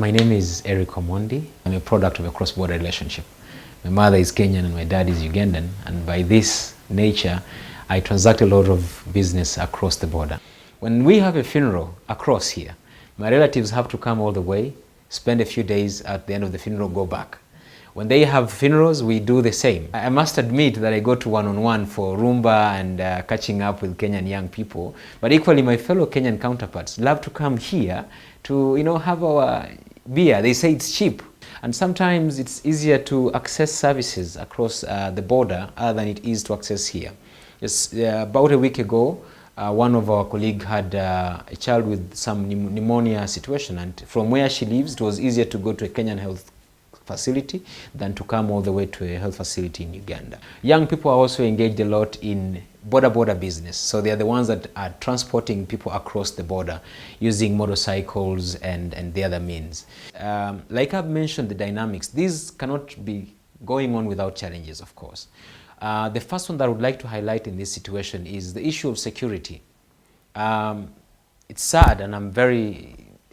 My name is Eric Omondi. I'm a product of a cross-border relationship. My mother is Kenyan and my dad is Ugandan, and by this nature, I transact a lot of business across the border. When we have a funeral across here, my relatives have to come all the way, spend a few days, at the end of the funeral, go back. When they have funerals, we do the same. I must admit that I go to one-on-one for Rumba and catching up with Kenyan young people, but equally my fellow Kenyan counterparts love to come here to have our beer. They say it's cheap, and sometimes it's easier to access services across the border other than it is to access here. About a week ago, one of our colleagues had a child with some pneumonia situation, and from where she lives, it was easier to go to a Kenyan health facility than to come all the way to a health facility in Uganda. Young people are also engaged a lot in border business. So they are the ones that are transporting people across the border using motorcycles and the other means. Like I've mentioned, the dynamics, these cannot be going on without challenges, of course. The first one that I would like to highlight in this situation is the issue of security. It's sad, and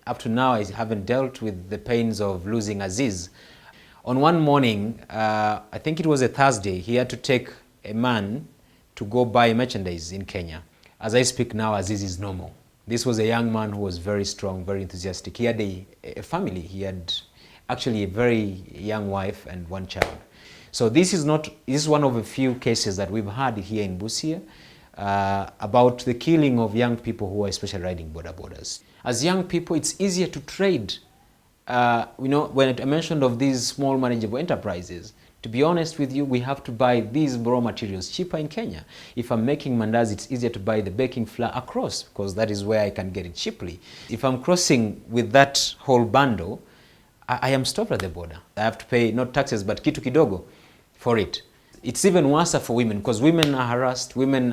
up to now, I haven't dealt with the pains of losing Aziz. On one morning, I think it was a Thursday, he had to take a man to go buy merchandise in Kenya. As I speak now, Aziz is normal. This was a young man who was very strong, very enthusiastic. He had a family. He had actually a very young wife and one child. So this is one of a few cases that we've had here in Busia about the killing of young people who are especially riding borders. As young people, it's easier to trade. When I mentioned of these small manageable enterprises, to be honest with you, we have to buy these raw materials cheaper in Kenya. If I'm making mandazi, it's easier to buy the baking flour across, because that is where I can get it cheaply. If I'm crossing with that whole bundle, I am stopped at the border. I have to pay not taxes, but kitu kidogo for it. It's even worse for women, because women are harassed, women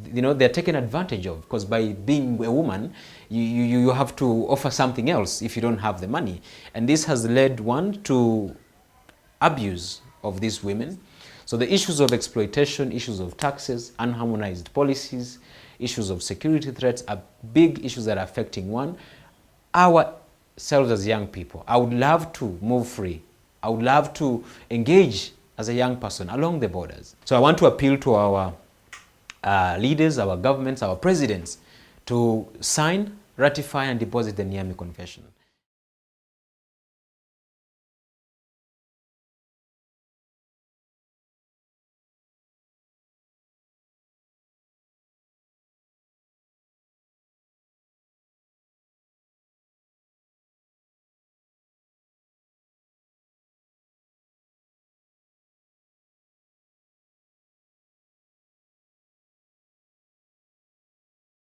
they're taken advantage of, because by being a woman, you have to offer something else if you don't have the money. And this has led one to abuse of these women. So the issues of exploitation, issues of taxes, unharmonized policies, issues of security threats are big issues that are affecting ourselves as young people. I would love to move free. I would love to engage as a young person along the borders. So I want to appeal to our leaders, our governments, our presidents to sign, ratify, and deposit the Niamey Convention.